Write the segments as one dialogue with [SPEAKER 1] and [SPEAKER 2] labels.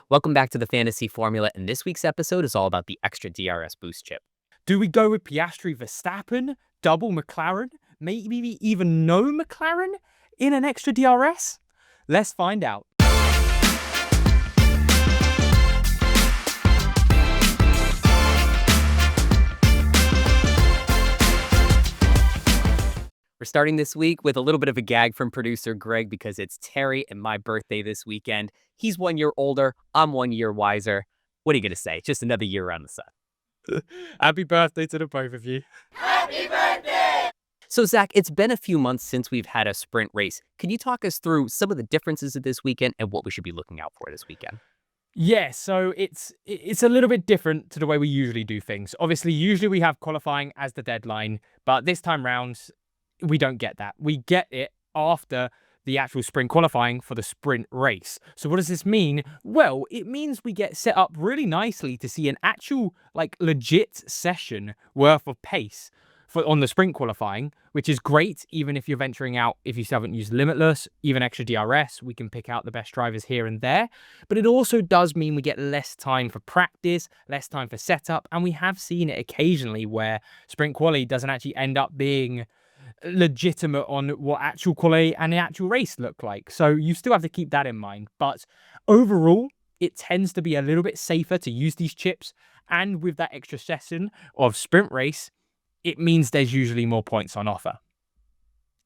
[SPEAKER 1] Welcome back to the Fantasy Formula, and this week's episode is all about the extra DRS boost chip.
[SPEAKER 2] Do we go with Piastri Verstappen, double McLaren, maybe even no McLaren in an extra DRS? Let's find out.
[SPEAKER 1] We're starting this week with a little bit of a gag from producer Greg because it's Terry and my birthday this weekend. He's 1 year older, I'm 1 year wiser. What are you going to say? Just another year around the sun.
[SPEAKER 2] Happy birthday to the both of you.
[SPEAKER 3] Happy birthday!
[SPEAKER 1] So, Zach, it's been a few months since we've had a sprint race. Can you talk us through some of the differences of this weekend and what we should be looking out for this weekend?
[SPEAKER 2] Yeah, so it's a little bit different to the way we usually do things. Obviously, usually we have qualifying as the deadline, but this time round, we don't get that. We get it after the actual sprint qualifying for the sprint race. So what does this mean? Well, it means we get set up really nicely to see an actual, legit session worth of pace on the sprint qualifying, which is great, even if you're venturing out, if you still haven't used Limitless, even extra DRS, we can pick out the best drivers here and there. But it also does mean we get less time for practice, less time for setup, and we have seen it occasionally where sprint quali doesn't actually end up being legitimate on what actual quality and the actual race look like. So you still have to keep that in mind. But overall, it tends to be a little bit safer to use these chips. And with that extra session of sprint race, it means there's usually more points on offer.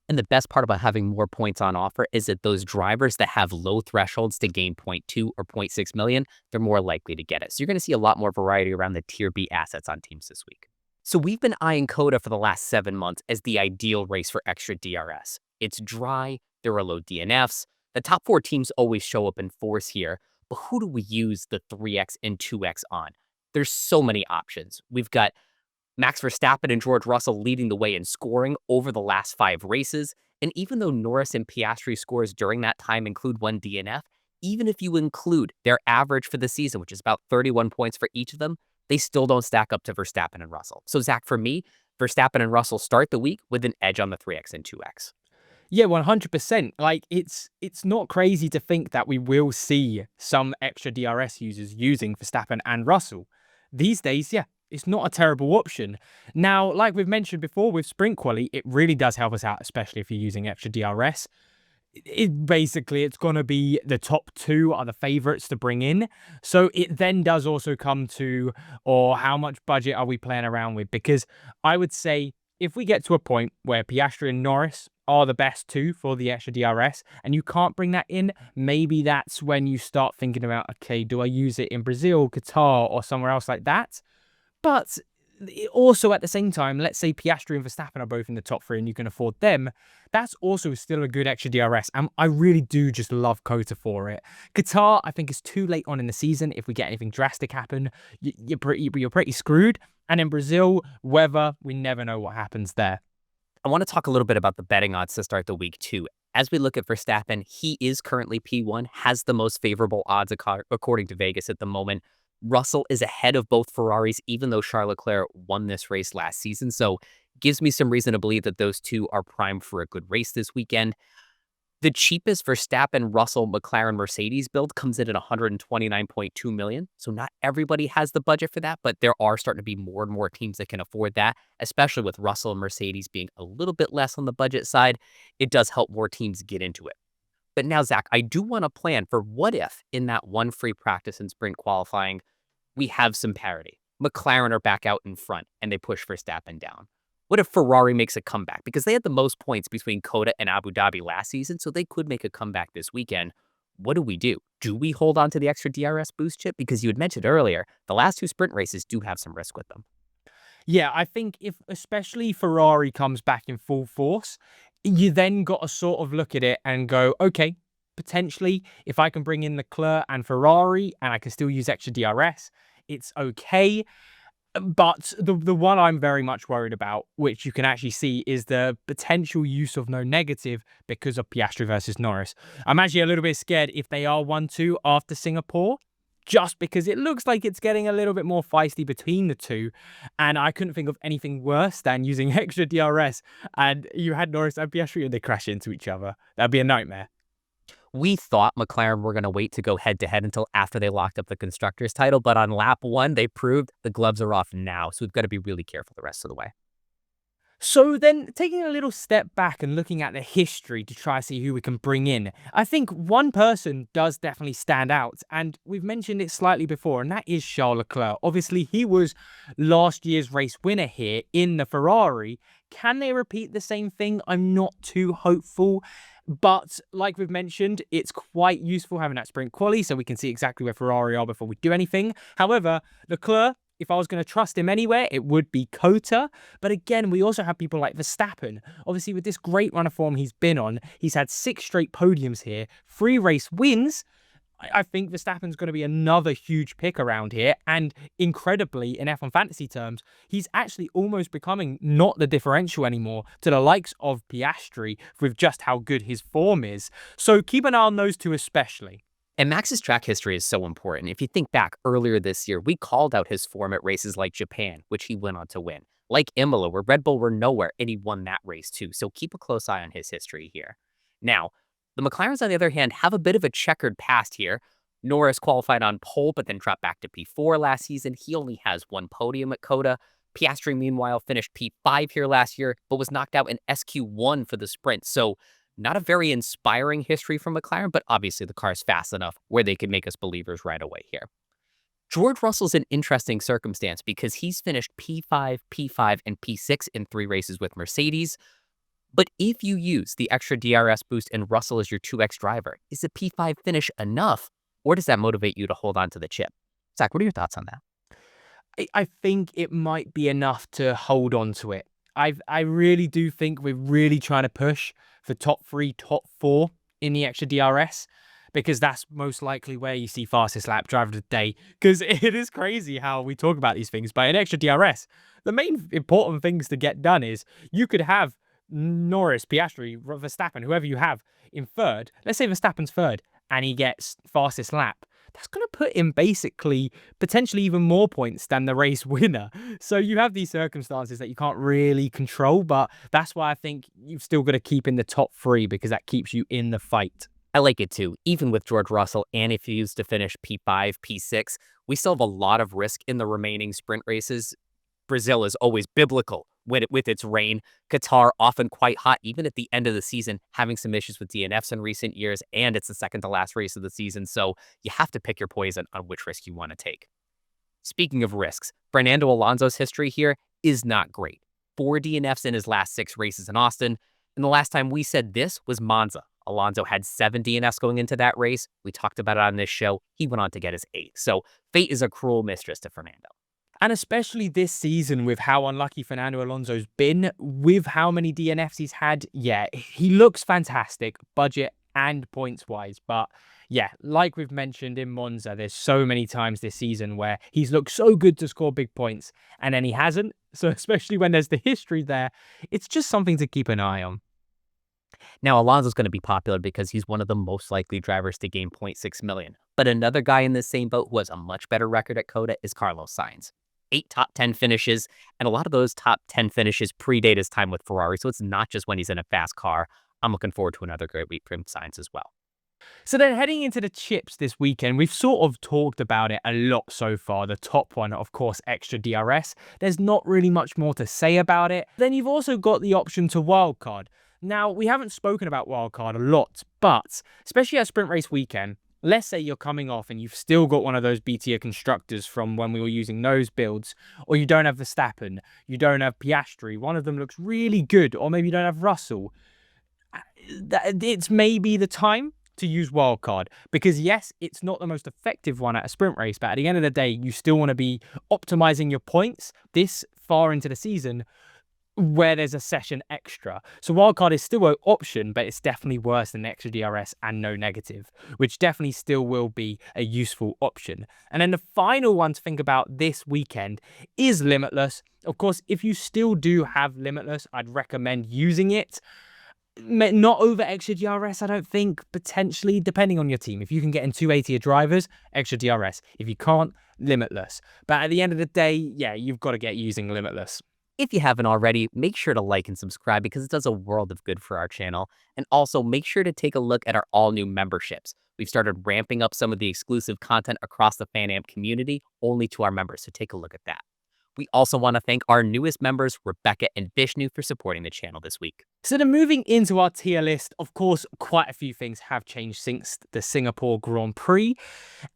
[SPEAKER 1] And the best part about having more points on offer is that those drivers that have low thresholds to gain 0.2 or 0.6 million, they're more likely to get it. So you're going to see a lot more variety around the Tier B assets on teams this week. So we've been eyeing COTA for the last 7 months as the ideal race for extra DRS. It's dry, there are low DNFs. The top 4 teams always show up in force here, but who do we use the 3X and 2X on? There's so many options. We've got Max Verstappen and George Russell leading the way in scoring over the last 5 races, and even though Norris and Piastri scores during that time include 1 DNF, even if you include their average for the season, which is about 31 points for each of them, they still don't stack up to Verstappen and Russell. So, Zach, for me, Verstappen and Russell start the week with an edge on the 3X and 2X.
[SPEAKER 2] Yeah, 100%. It's not crazy to think that we will see some extra DRS users using Verstappen and Russell. These days, yeah, it's not a terrible option. Now, like we've mentioned before with Sprint Quali, it really does help us out, especially if you're using extra DRS. It's going to be the top 2 are the favorites to bring in. So it then does also come to, or how much budget are we playing around with? Because I would say if we get to a point where Piastri and Norris are the best 2 for the extra DRS and you can't bring that in, maybe that's when you start thinking about, okay, do I use it in Brazil, Qatar, or somewhere else like that? But also at the same time, let's say Piastri and Verstappen are both in the top 3 and you can afford them. That's also still a good extra DRS. And I really do just love COTA for it. Qatar, I think, is too late on in the season. If we get anything drastic happen, you're pretty screwed. And in Brazil, weather, we never know what happens there.
[SPEAKER 1] I want to talk a little bit about the betting odds to start the week, too. As we look at Verstappen, he is currently P1, has the most favorable odds according to Vegas at the moment. Russell is ahead of both Ferraris, even though Charles Leclerc won this race last season. So gives me some reason to believe that those 2 are primed for a good race this weekend. The cheapest Verstappen, Russell, McLaren, Mercedes build comes in at $129.2 million. So not everybody has the budget for that, but there are starting to be more and more teams that can afford that, especially with Russell and Mercedes being a little bit less on the budget side. It does help more teams get into it. But now, Zach, I do want to plan for what if in that 1 free practice in sprint qualifying, we have some parity. McLaren are back out in front and they push Verstappen down. What if Ferrari makes a comeback? Because they had the most points between COTA and Abu Dhabi last season, so they could make a comeback this weekend. What do we do? Do we hold on to the extra DRS boost chip? Because you had mentioned earlier, the last 2 sprint races do have some risk with them.
[SPEAKER 2] Yeah, I think if especially Ferrari comes back in full force, you then got to sort of look at it and go, okay, potentially, if I can bring in Leclerc and Ferrari and I can still use extra DRS, it's okay. But the one I'm very much worried about, which you can actually see, is the potential use of no negative because of Piastri versus Norris. I'm actually a little bit scared if they are 1-2 after Singapore, just because it looks like it's getting a little bit more feisty between the 2. And I couldn't think of anything worse than using extra DRS and you had Norris and Piastri and they crash into each other. That'd be a nightmare.
[SPEAKER 1] We thought McLaren were going to wait to go head-to-head until after they locked up the Constructors' title, but on lap 1, they proved the gloves are off now, so we've got to be really careful the rest of the way.
[SPEAKER 2] So then, taking a little step back and looking at the history to try to see who we can bring in, I think one person does definitely stand out, and we've mentioned it slightly before, and that is Charles Leclerc. Obviously, he was last year's race winner here in the Ferrari. Can they repeat the same thing? I'm not too hopeful. But like we've mentioned, it's quite useful having that sprint quali so we can see exactly where Ferrari are before we do anything. However, Leclerc, if I was going to trust him anywhere, it would be COTA. But again, we also have people like Verstappen. Obviously, with this great run of form he's been on, he's had 6 straight podiums here, 3 race wins. I think Verstappen's going to be another huge pick around here. And incredibly, in F1 fantasy terms, he's actually almost becoming not the differential anymore to the likes of Piastri with just how good his form is. So keep an eye on those two especially.
[SPEAKER 1] And Max's track history is so important. If you think back earlier this year, we called out his form at races like Japan, which he went on to win, like Imola, where Red Bull were nowhere, and he won that race too. So keep a close eye on his history here. Now, the McLarens, on the other hand, have a bit of a checkered past here. Norris qualified on pole, but then dropped back to P4 last season. He only has 1 podium at COTA. Piastri, meanwhile, finished P5 here last year, but was knocked out in SQ1 for the sprint. So not a very inspiring history from McLaren, but obviously the car is fast enough where they can make us believers right away here. George Russell's an interesting circumstance because he's finished P5, P5, and P6 in 3 races with Mercedes. But if you use the extra DRS boost and Russell as your 2X driver, is a P5 finish enough, or does that motivate you to hold on to the chip? Zach, what are your thoughts on that?
[SPEAKER 2] I think it might be enough to hold on to it. I really do think we're really trying to push for top 3, top 4 in the extra DRS, because that's most likely where you see fastest lap driver of the day. Because it is crazy how we talk about these things, but in extra DRS, the main important things to get done is you could have Norris, Piastri, Verstappen, whoever you have in third. Let's say Verstappen's third and he gets fastest lap. That's going to put him basically potentially even more points than the race winner. So you have these circumstances that you can't really control, but that's why I think you've still got to keep in the top 3 because that keeps you in the fight.
[SPEAKER 1] I like it too. Even with George Russell, and if he used to finish P5, P6, we still have a lot of risk in the remaining sprint races. Brazil is always biblical with its rain. Qatar often quite hot, even at the end of the season, having some issues with DNFs in recent years, and it's the second to last race of the season, so you have to pick your poison on which risk you want to take. Speaking of risks, Fernando Alonso's history here is not great. 4 DNFs in his last 6 races in Austin, and the last time we said this was Monza. Alonso had 7 DNFs going into that race. We talked about it on this show. He went on to get his 8th, so fate is a cruel mistress to Fernando.
[SPEAKER 2] And especially this season with how unlucky Fernando Alonso's been, with how many DNFs he's had, yeah, he looks fantastic, budget and points-wise. But yeah, like we've mentioned in Monza, there's so many times this season where he's looked so good to score big points, and then he hasn't. So especially when there's the history there, it's just something to keep an eye on.
[SPEAKER 1] Now, Alonso's going to be popular because he's one of the most likely drivers to gain 0.6 million. But another guy in the same boat who has a much better record at COTA is Carlos Sainz. 8 top 10 finishes, and a lot of those top 10 finishes predate his time with Ferrari, so it's not just when he's in a fast car. I'm looking forward to another great week from Sainz as well.
[SPEAKER 2] So then heading into the chips this weekend, we've sort of talked about it a lot so far. The top one, of course, extra DRS. There's not really much more to say about it. Then you've also got the option to wildcard. Now, we haven't spoken about wildcard a lot, but especially at sprint race weekend, let's say you're coming off and you've still got one of those BTO constructors from when we were using those builds, or you don't have Verstappen, you don't have Piastri, one of them looks really good, or maybe you don't have Russell. It's maybe the time to use wildcard, because yes, it's not the most effective one at a sprint race, but at the end of the day, you still want to be optimizing your points this far into the season where there's a session extra. So wildcard is still an option, but it's definitely worse than extra DRS and no negative, which definitely still will be a useful option. And then the final one to think about this weekend is Limitless. Of course, if you still do have Limitless, I'd recommend using it. Not over extra DRS, I don't think, potentially, depending on your team. If you can get in 280 drivers, extra DRS. If you can't, Limitless. But at the end of the day, yeah, you've got to get using Limitless.
[SPEAKER 1] If you haven't already, make sure to like and subscribe because it does a world of good for our channel. And also make sure to take a look at our all new memberships. We've started ramping up some of the exclusive content across the FanAmp community only to our members, so take a look at that. We also want to thank our newest members, Rebecca and Vishnu, for supporting the channel this week.
[SPEAKER 2] So then moving into our tier list, of course, quite a few things have changed since the Singapore Grand Prix.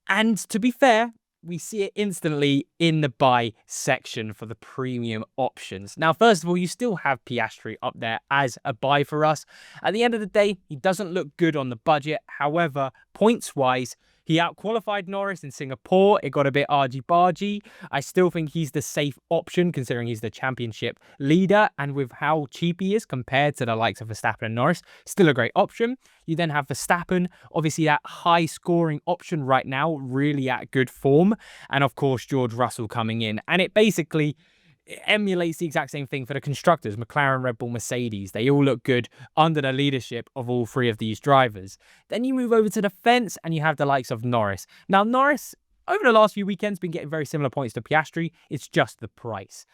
[SPEAKER 2] And to be fair, we see it instantly in the buy section for the premium options. Now, first of all, you still have Piastri up there as a buy for us. At the end of the day, he doesn't look good on the budget. However, points-wise, he outqualified Norris in Singapore. It got a bit argy-bargy. I still think he's the safe option considering he's the championship leader. And with how cheap he is compared to the likes of Verstappen and Norris, still a great option. You then have Verstappen, obviously that high-scoring option right now, really at good form. And of course, George Russell coming in. And it basically emulates the exact same thing for the constructors. McLaren, Red Bull, Mercedes, they all look good under the leadership of all three of these drivers. Then you move over to the fence and you have the likes of Norris. Now, Norris, over the last few weekends, been getting very similar points to Piastri. It's just the price.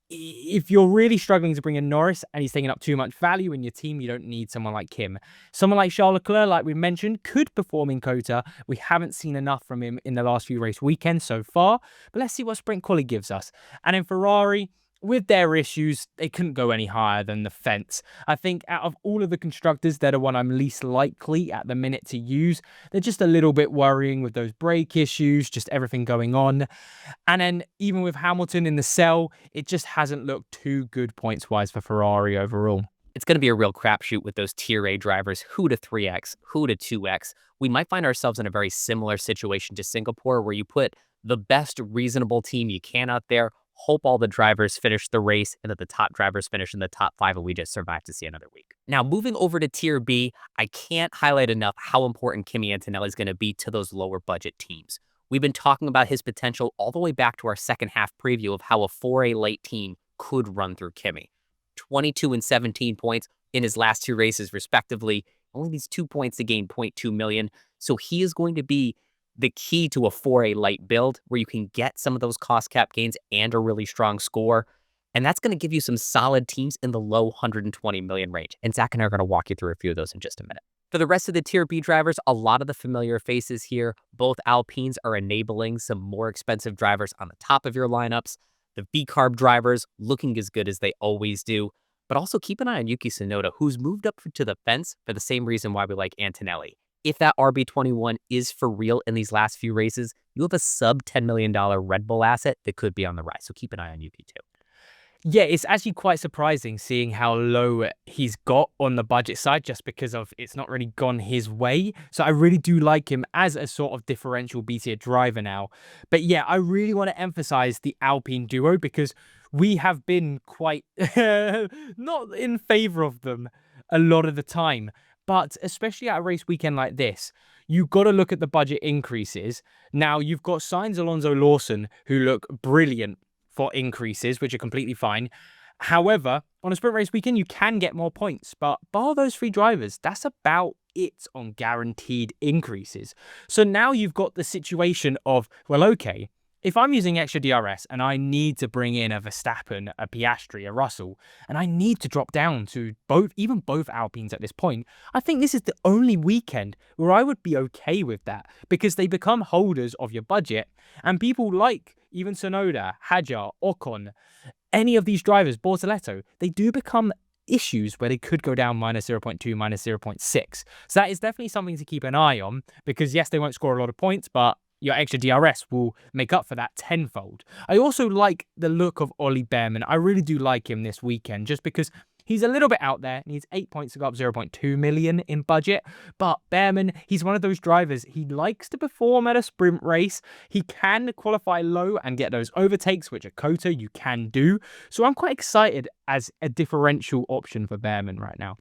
[SPEAKER 2] If you're really struggling to bring in Norris and he's taking up too much value in your team, you don't need someone like him. Someone like Charles Leclerc, like we mentioned, could perform in COTA. We haven't seen enough from him in the last few race weekends so far, but let's see what Sprint Quali gives us. And in Ferrari, with their issues, they couldn't go any higher than the fence. I think out of all of the constructors, they're the one I'm least likely at the minute to use. They're just a little bit worrying with those brake issues, just everything going on. And then even with Hamilton in the cell, it just hasn't looked too good points-wise for Ferrari overall.
[SPEAKER 1] It's going to be a real crapshoot with those Tier A drivers, who to 3X, who to 2X. We might find ourselves in a very similar situation to Singapore where you put the best reasonable team you can out there, hope all the drivers finish the race and that the top drivers finish in the top 5 and we just survive to see another week. Now, moving over to Tier B, I can't highlight enough how important Kimi Antonelli is going to be to those lower budget teams. We've been talking about his potential all the way back to our second half preview of how a 4A late team could run through Kimi. 22 and 17 points in his last 2 races, respectively. Only needs 2 points to gain 0.2 million. So he is going to be the key to a 4A light build where you can get some of those cost cap gains and a really strong score. And that's going to give you some solid teams in the low 120 million range. And Zach and I are going to walk you through a few of those in just a minute. For the rest of the Tier B drivers, a lot of the familiar faces here. Both Alpines are enabling some more expensive drivers on the top of your lineups. The V-Carb drivers looking as good as they always do. But also keep an eye on Yuki Tsunoda, who's moved up to the fence for the same reason why we like Antonelli. If that RB21 is for real in these last few races, you have a sub $10 million Red Bull asset that could be on the rise. So keep an eye on Yuki too.
[SPEAKER 2] Yeah, it's actually quite surprising seeing how low he's got on the budget side just because of it's not really gone his way. So I really do like him as a sort of differential B-tier driver now. But yeah, I really want to emphasize the Alpine duo because we have been quite not in favor of them a lot of the time. But especially at a race weekend like this, you've got to look at the budget increases. Now, you've got Sainz, Alonso, Lawson, who look brilliant for increases, which are completely fine. However, on a sprint race weekend, you can get more points. But bar those 3 drivers, that's about it on guaranteed increases. So now you've got the situation of, well, okay, if I'm using extra DRS and I need to bring in a Verstappen, a Piastri, a Russell, and I need to drop down to even both Alpines at this point, I think this is the only weekend where I would be okay with that because they become holders of your budget and people like even Tsunoda, Hadjar, Ocon, any of these drivers, Bortoletto, they do become issues where they could go down minus 0.2, minus 0.6. So that is definitely something to keep an eye on because yes, they won't score a lot of points, but your extra DRS will make up for that tenfold. I also like the look of Ollie Behrman. I really do like him this weekend just because he's a little bit out there. Needs 8 points to go up 0.2 million in budget. But Behrman, he's one of those drivers. He likes to perform at a sprint race. He can qualify low and get those overtakes, which at COTA you can do. So I'm quite excited as a differential option for Behrman right now.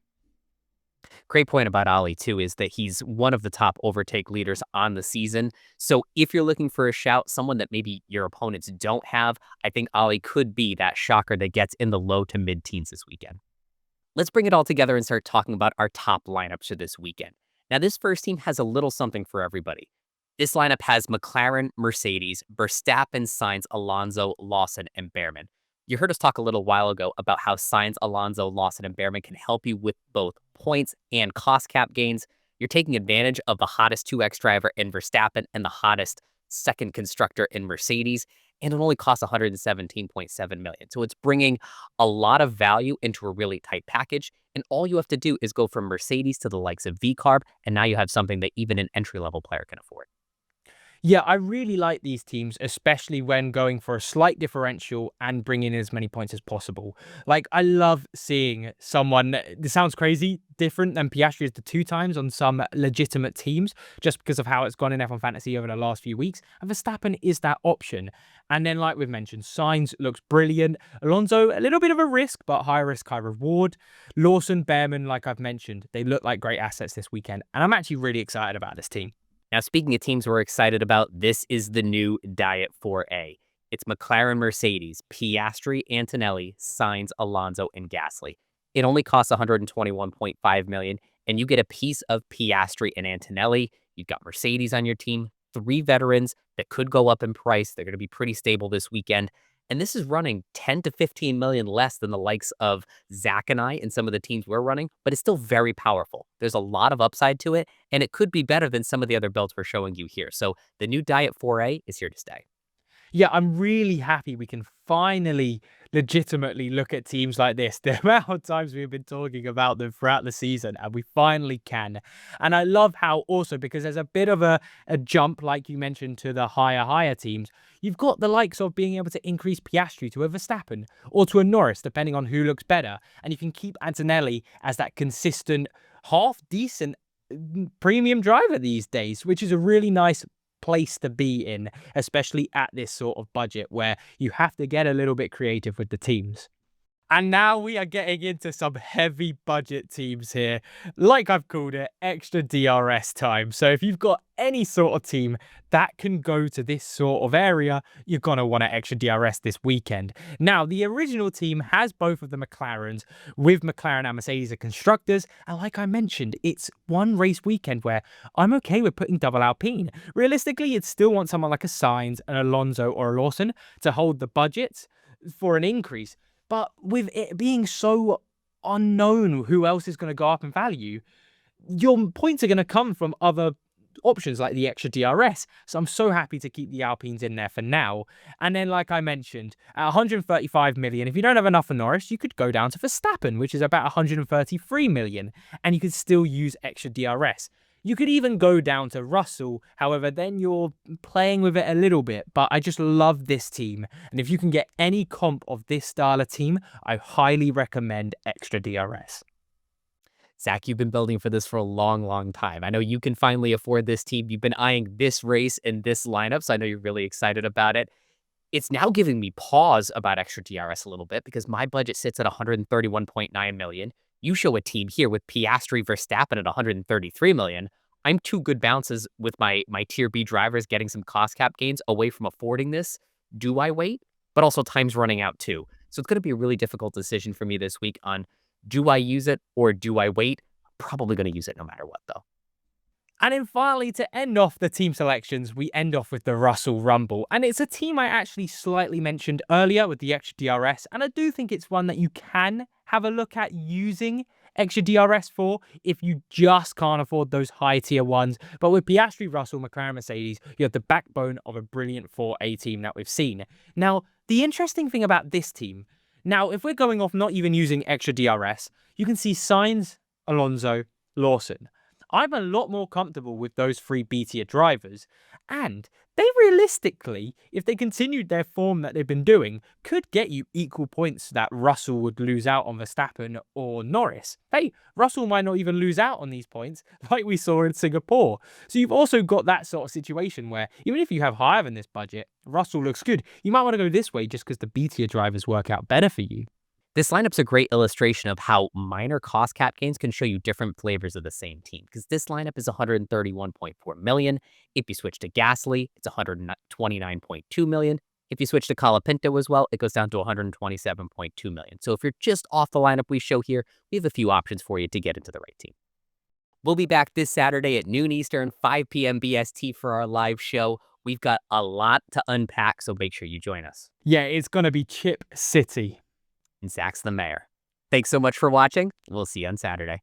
[SPEAKER 1] Great point about Ollie, too, is that he's one of the top overtake leaders on the season. So if you're looking for a shout, someone that maybe your opponents don't have, I think Ollie could be that shocker that gets in the low to mid-teens this weekend. Let's bring it all together and start talking about our top lineups for this weekend. Now, this first team has a little something for everybody. This lineup has McLaren, Mercedes, Verstappen, Sainz, Alonso, Lawson, and Behrman. You heard us talk a little while ago about how Sainz, Alonso, Lawson, and Behrman can help you with both points and cost cap gains. You're taking advantage of the hottest 2X driver in Verstappen and the hottest second constructor in Mercedes, and it only costs 117.7 million. So it's bringing a lot of value into a really tight package, and all you have to do is go from Mercedes to the likes of VCarb, and now you have something that even an entry-level player can afford.
[SPEAKER 2] Yeah, I really like these teams, especially when going for a slight differential and bringing in as many points as possible. Like, I love seeing someone, this sounds crazy, different than Piastri is the 2 times on some legitimate teams, just because of how it's gone in F1 Fantasy over the last few weeks. And Verstappen is that option. And then, like we've mentioned, Sainz looks brilliant. Alonso, a little bit of a risk, but high risk, high reward. Lawson, Behrman, like I've mentioned, they look like great assets this weekend. And I'm actually really excited about this team.
[SPEAKER 1] Now, speaking of teams we're excited about, this is the new Diet 4A. It's McLaren, Mercedes, Piastri, Antonelli, Sainz, Alonso, and Gasly. It only costs 121.5 million, and you get a piece of Piastri and Antonelli. You've got Mercedes on your team, 3 veterans that could go up in price. They're going to be pretty stable this weekend. And this is running 10 to 15 million less than the likes of Zach and I and some of the teams we're running, but it's still very powerful. There's a lot of upside to it, and it could be better than some of the other builds we're showing you here. So the new Diet 4A is here to stay.
[SPEAKER 2] Yeah, I'm really happy we can finally legitimately look at teams like this. The amount of times we've been talking about them throughout the season, and we finally can. And I love how also, because there's a bit of a jump, like you mentioned, to the higher teams, you've got the likes of being able to increase Piastri to a Verstappen or to a Norris, depending on who looks better. And you can keep Antonelli as that consistent, half-decent premium driver these days, which is a really nice place to be in, especially at this sort of budget where you have to get a little bit creative with the teams. And now we are getting into some heavy budget teams here. Like I've called it, extra DRS time. So if you've got any sort of team that can go to this sort of area, you're going to want an extra DRS this weekend. Now, the original team has both of the McLarens, with McLaren and Mercedes as constructors. And like I mentioned, it's one race weekend where I'm okay with putting double Alpine. Realistically, you'd still want someone like a Sainz, an Alonso, or a Lawson to hold the budget for an increase. But with it being so unknown who else is going to go up in value, your points are going to come from other options like the extra DRS. So I'm so happy to keep the Alpines in there for now. And then, like I mentioned, at 135 million, if you don't have enough for Norris, you could go down to Verstappen, which is about 133 million, and you could still use extra DRS. You could even go down to Russell. However, then you're playing with it a little bit. But I just love this team. And if you can get any comp of this style of team, I highly recommend extra DRS.
[SPEAKER 1] Zach, you've been building for this for a long, long time. I know you can finally afford this team. You've been eyeing this race and this lineup, so I know you're really excited about it. It's now giving me pause about extra DRS a little bit because my budget sits at 131.9 million. You show a team here with Piastri, Verstappen at 133 million. I'm 2 good bounces with my tier B drivers getting some cost cap gains away from affording this. Do I wait? But also time's running out too. So it's going to be a really difficult decision for me this week on, do I use it or do I wait? I'm probably going to use it no matter what though.
[SPEAKER 2] And then finally, to end off the team selections, we end off with the Russell Rumble. And it's a team I actually slightly mentioned earlier with the extra DRS. And I do think it's one that you can have a look at using extra DRS for if you just can't afford those high tier ones. But with Piastri, Russell, McLaren, Mercedes, you have the backbone of a brilliant 4A team that we've seen. Now, the interesting thing about this team, now, if we're going off not even using extra DRS, you can see Sainz, Alonso, Lawson. I'm a lot more comfortable with those 3 B-tier drivers, and they realistically, if they continued their form that they've been doing, could get you equal points that Russell would lose out on Verstappen or Norris. Hey, Russell might not even lose out on these points like we saw in Singapore. So you've also got that sort of situation where even if you have higher than this budget, Russell looks good. You might want to go this way just because the B-tier drivers work out better for you.
[SPEAKER 1] This lineup's a great illustration of how minor cost cap gains can show you different flavors of the same team, because this lineup is 131.4 million. If you switch to Gasly, it's 129.2 million. If you switch to Colapinto as well, it goes down to 127.2 million. So if you're just off the lineup we show here, we have a few options for you to get into the right team. We'll be back this Saturday at noon Eastern, 5 p.m. BST for our live show. We've got a lot to unpack, so make sure you join us.
[SPEAKER 2] Yeah, it's going to be Chip City.
[SPEAKER 1] And Zach's the mayor. Thanks so much for watching. We'll see you on Saturday.